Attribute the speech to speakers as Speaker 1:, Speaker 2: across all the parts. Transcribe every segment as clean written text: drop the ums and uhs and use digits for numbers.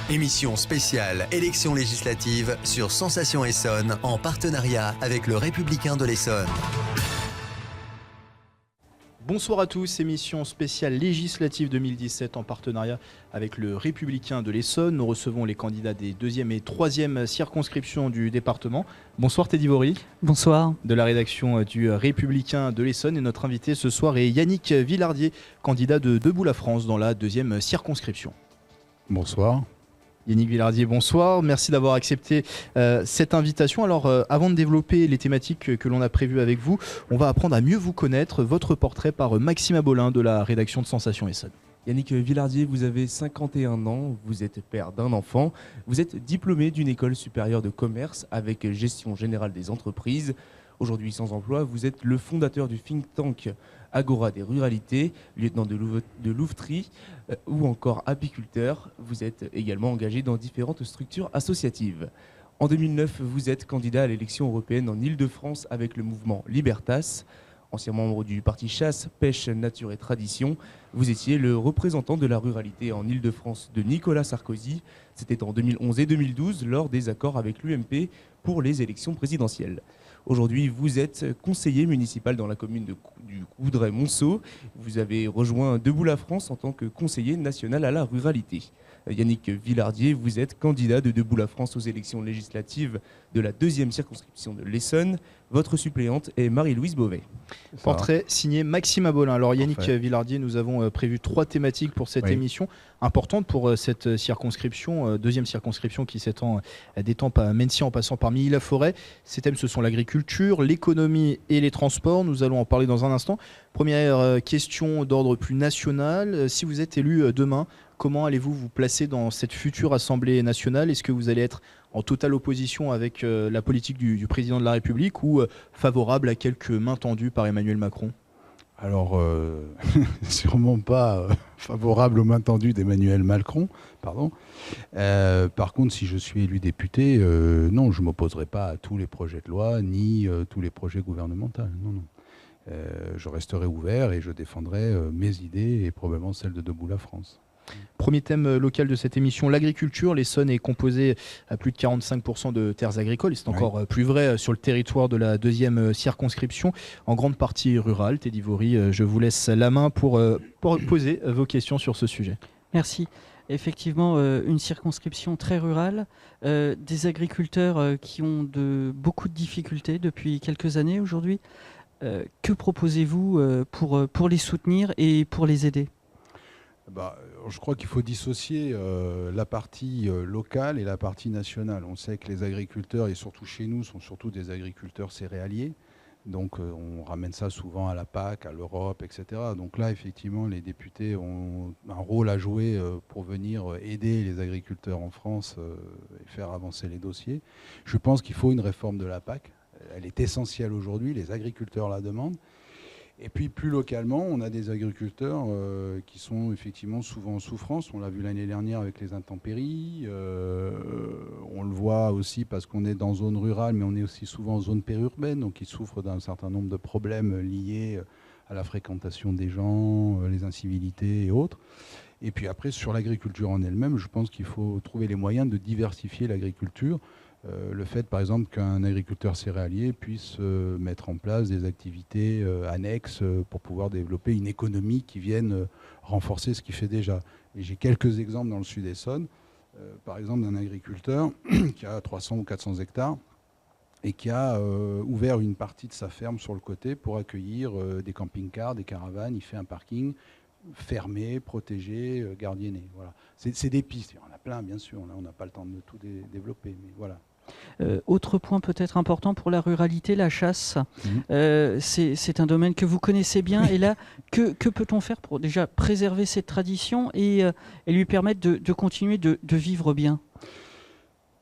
Speaker 1: Émission spéciale élection législative sur Sensation Essonne en partenariat avec le Républicain de l'Essonne.
Speaker 2: Bonsoir à tous, émission spéciale législative 2017 en partenariat avec le Républicain de l'Essonne. Nous recevons les candidats des 2e et 3e circonscriptions du département. Bonsoir Teddy Vory.
Speaker 3: Bonsoir.
Speaker 2: De la rédaction du Républicain de l'Essonne. Et notre invité ce soir est Yannick Villardier, candidat de Debout la France dans la 2e circonscription.
Speaker 4: Bonsoir.
Speaker 2: Yannick Villardier, bonsoir. Merci d'avoir accepté cette invitation. Alors, avant de développer les thématiques que l'on a prévues avec vous, on va apprendre à mieux vous connaître. Votre portrait par Maxime Abolin de la rédaction de Sensation Essonne.
Speaker 3: Yannick Villardier, vous avez 51 ans, vous êtes père d'un enfant, vous êtes diplômé d'une école supérieure de commerce avec gestion générale des entreprises. Aujourd'hui sans emploi, vous êtes le fondateur du think tank Agora des ruralités, lieutenant de louveterie ou encore apiculteur. Vous êtes également engagé dans différentes structures associatives. En 2009, vous êtes candidat à l'élection européenne en Île-de-France avec le mouvement Libertas. Ancien membre du parti Chasse, Pêche, Nature et Tradition, vous étiez le représentant de la ruralité en Île-de-France de Nicolas Sarkozy. C'était en 2011 et 2012 lors des accords avec l'UMP pour les élections présidentielles. Aujourd'hui, vous êtes conseiller municipal dans la commune du Coudray-Monceau. Vous avez rejoint Debout la France en tant que conseiller national à la ruralité. Yannick Villardier, vous êtes candidat de Debout la France aux élections législatives de la 2e circonscription de l'Essonne. Votre suppléante est Marie-Louise Beauvais.
Speaker 2: Portrait signé Maxime Abolin. Alors Yannick Villardier, nous avons prévu 3 thématiques pour cette émission, importante pour cette circonscription, 2e circonscription qui s'étend d'Étampes à Mency en passant par Milly-la-Forêt. Ces thèmes, ce sont l'agriculture, l'économie et les transports. Nous allons en parler dans un instant. Première question d'ordre plus national. Si vous êtes élu demain, comment allez-vous vous placer dans cette future Assemblée nationale? Est-ce que vous allez être en totale opposition avec la politique du président de la République ou favorable à quelques mains tendues par Emmanuel Macron?
Speaker 4: Alors, sûrement pas favorable aux mains tendues d'Emmanuel Macron, pardon. Par contre, si je suis élu député, non, je ne m'opposerai pas à tous les projets de loi, ni tous les projets gouvernementaux. Non, non. Je resterai ouvert et je défendrai mes idées et probablement celles de Debout la France.
Speaker 2: Premier thème local de cette émission, l'agriculture. L'Essonne est composée à plus de 45% de terres agricoles. Et c'est encore plus vrai sur le territoire de la 2e circonscription, en grande partie rurale. Teddy Vory, je vous laisse la main pour poser vos questions sur ce sujet.
Speaker 5: Merci. Effectivement, une circonscription très rurale, des agriculteurs qui ont beaucoup de difficultés depuis quelques années aujourd'hui. Que proposez-vous pour les soutenir et pour les aider ?
Speaker 4: Je crois qu'il faut dissocier la partie locale et la partie nationale. On sait que les agriculteurs, et surtout chez nous, sont surtout des agriculteurs céréaliers. Donc on ramène ça souvent à la PAC, à l'Europe, etc. Donc là, effectivement, les députés ont un rôle à jouer pour venir aider les agriculteurs en France et faire avancer les dossiers. Je pense qu'il faut une réforme de la PAC. Elle est essentielle aujourd'hui, les agriculteurs la demandent. Et puis plus localement, on a des agriculteurs qui sont effectivement souvent en souffrance. On l'a vu l'année dernière avec les intempéries. On le voit aussi parce qu'on est dans zone rurale, mais on est aussi souvent en zone périurbaine, donc ils souffrent d'un certain nombre de problèmes liés à la fréquentation des gens, les incivilités et autres. Et puis après, sur l'agriculture en elle-même, je pense qu'il faut trouver les moyens de diversifier l'agriculture. Le fait, par exemple, qu'un agriculteur céréalier puisse mettre en place des activités annexes pour pouvoir développer une économie qui vienne renforcer ce qu'il fait déjà. Et j'ai quelques exemples dans le sud Essonne, par exemple d'un agriculteur qui a 300 ou 400 hectares et qui a ouvert une partie de sa ferme sur le côté pour accueillir des camping-cars, des caravanes. Il fait un parking fermé, protégé, gardienné. Voilà. C'est des pistes. Il y en a plein, bien sûr. Là, on n'a pas le temps de tout développer, mais voilà.
Speaker 5: Autre point peut-être important pour la ruralité, la chasse. C'est un domaine que vous connaissez bien. Et là, que peut-on faire pour déjà préserver cette tradition et lui permettre de continuer de vivre bien?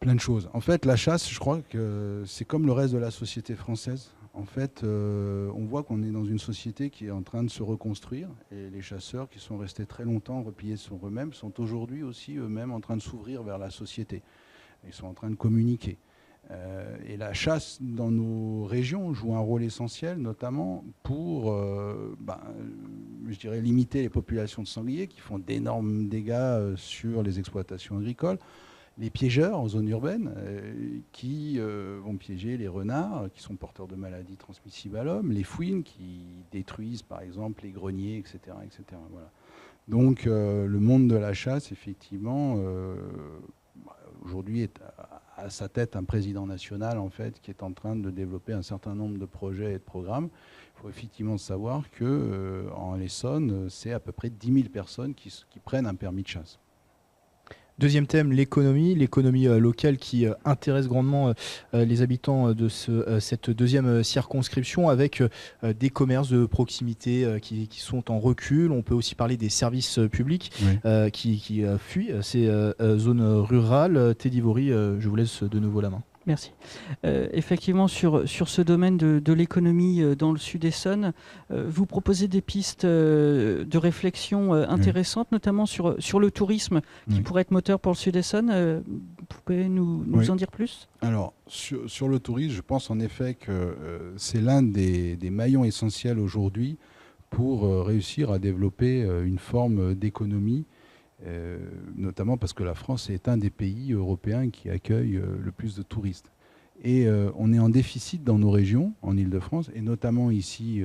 Speaker 4: Plein de choses. En fait, la chasse, je crois que c'est comme le reste de la société française. En fait, on voit qu'on est dans une société qui est en train de se reconstruire. Et les chasseurs qui sont restés très longtemps repliés sur eux-mêmes sont aujourd'hui aussi eux-mêmes en train de s'ouvrir vers la société. Ils sont en train de communiquer. Et la chasse dans nos régions joue un rôle essentiel, notamment pour je dirais, limiter les populations de sangliers qui font d'énormes dégâts sur les exploitations agricoles. Les piégeurs en zone urbaine qui vont piéger les renards qui sont porteurs de maladies transmissibles à l'homme, les fouines qui détruisent par exemple les greniers, etc. etc. Voilà. Donc le monde de la chasse, effectivement, aujourd'hui est à sa tête un président national en fait, qui est en train de développer un certain nombre de projets et de programmes. Il faut effectivement savoir qu'en Essonne, c'est à peu près 10 000 personnes qui prennent un permis de chasse.
Speaker 2: Deuxième thème, l'économie locale qui intéresse grandement les habitants de cette deuxième circonscription avec des commerces de proximité qui sont en recul. On peut aussi parler des services publics qui fuient ces zones rurales. Teddy Vory, je vous laisse de nouveau la main.
Speaker 5: Merci. Effectivement, sur ce domaine de l'économie dans le Sud Essonne, vous proposez des pistes de réflexion intéressantes, notamment sur le tourisme qui pourrait être moteur pour le Sud Essonne. Vous pouvez nous en dire plus ?
Speaker 4: Alors, sur le tourisme, je pense en effet que c'est l'un des maillons essentiels aujourd'hui pour réussir à développer une forme d'économie. Notamment parce que la France est un des pays européens qui accueille le plus de touristes. Et on est en déficit dans nos régions, en Île-de-France, et notamment ici,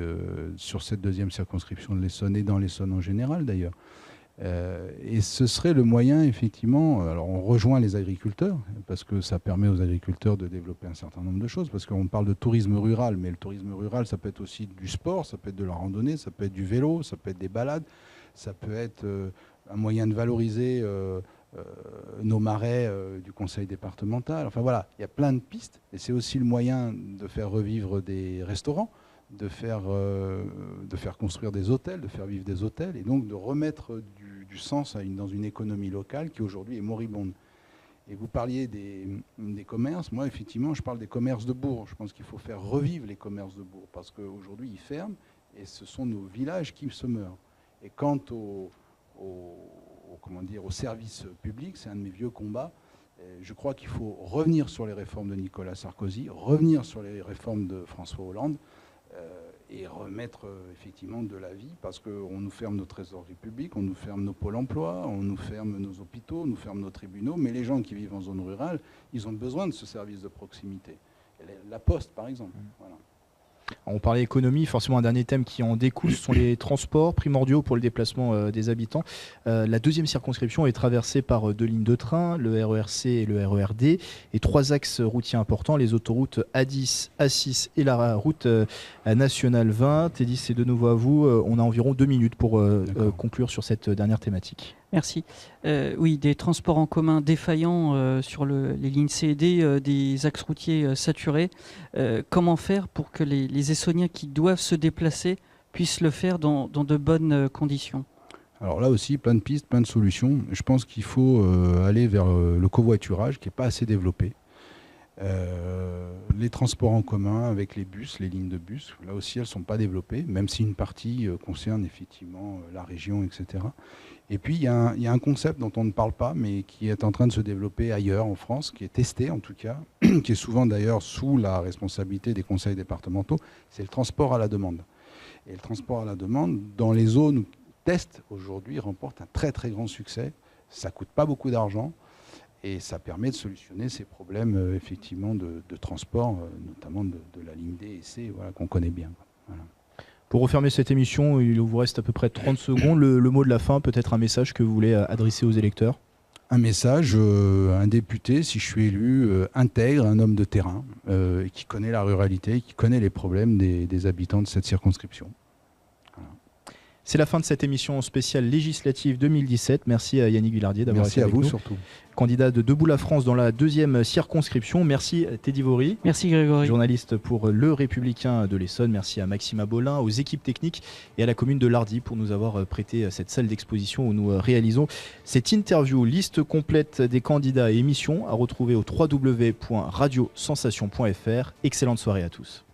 Speaker 4: sur cette deuxième circonscription de l'Essonne, et dans l'Essonne en général d'ailleurs. Et ce serait le moyen, effectivement, alors on rejoint les agriculteurs, parce que ça permet aux agriculteurs de développer un certain nombre de choses, parce qu'on parle de tourisme rural, mais le tourisme rural, ça peut être aussi du sport, ça peut être de la randonnée, ça peut être du vélo, ça peut être des balades, ça peut être un moyen de valoriser nos marais du conseil départemental. Enfin voilà, il y a plein de pistes, et c'est aussi le moyen de faire revivre des restaurants, de faire construire des hôtels, de faire vivre des hôtels, et donc de remettre du sens dans une économie locale qui aujourd'hui est moribonde. Et vous parliez des commerces. Moi, effectivement, je parle des commerces de bourg. Je pense qu'il faut faire revivre les commerces de bourg, parce qu'aujourd'hui, ils ferment, et ce sont nos villages qui se meurent. Et quant au service public, c'est un de mes vieux combats. Je crois qu'il faut revenir sur les réformes de Nicolas Sarkozy, revenir sur les réformes de François Hollande, et remettre effectivement de la vie, parce qu'on nous ferme nos trésoreries publiques, on nous ferme nos pôles emploi, on nous ferme nos hôpitaux, on nous ferme nos tribunaux, mais les gens qui vivent en zone rurale, ils ont besoin de ce service de proximité. La Poste, par exemple. Voilà.
Speaker 2: On parlait économie, forcément un dernier thème qui en découle, ce sont les transports primordiaux pour le déplacement des habitants. La deuxième circonscription est traversée par 2 lignes de train, le RERC et le RERD, et 3 axes routiers importants, les autoroutes A10, A6 et la route nationale 20. Teddy, c'est de nouveau à vous. On a environ 2 minutes pour conclure sur cette dernière thématique.
Speaker 5: Merci. Oui, des transports en commun défaillants sur les lignes C et D, des axes routiers saturés. Comment faire pour que les Essonniens qui doivent se déplacer puissent le faire dans de bonnes conditions ?
Speaker 4: Alors là aussi, plein de pistes, plein de solutions. Je pense qu'il faut aller vers le covoiturage qui n'est pas assez développé. Les transports en commun avec les bus, les lignes de bus, là aussi elles ne sont pas développées, même si une partie concerne effectivement la région, etc. Et puis il y a un concept dont on ne parle pas, mais qui est en train de se développer ailleurs en France, qui est testé en tout cas, qui est souvent d'ailleurs sous la responsabilité des conseils départementaux, c'est le transport à la demande. Et le transport à la demande, dans les zones où test aujourd'hui, remporte un très très grand succès. Ça ne coûte pas beaucoup d'argent. Et ça permet de solutionner ces problèmes effectivement de transport, notamment de la ligne D et C, voilà, qu'on connaît bien. Voilà.
Speaker 2: Pour refermer cette émission, il vous reste à peu près 30 secondes. Le mot de la fin, peut-être un message que vous voulez adresser aux électeurs ?
Speaker 4: Un message, un député, si je suis élu, intègre, un homme de terrain, qui connaît la ruralité, qui connaît les problèmes des habitants de cette circonscription. Voilà.
Speaker 2: C'est la fin de cette émission spéciale législative 2017. Merci à Yannick Villardier d'avoir été avec nous.
Speaker 4: Merci à vous surtout.
Speaker 2: Candidat de Debout la France dans la deuxième circonscription. Merci Teddy Vory.
Speaker 5: Merci Grégory.
Speaker 2: Journaliste pour Le Républicain de l'Essonne. Merci à Maxime Abolin, aux équipes techniques et à la commune de Lardy pour nous avoir prêté cette salle d'exposition où nous réalisons cette interview. Liste complète des candidats et émissions à retrouver au www.radiosensation.fr. Excellente soirée à tous.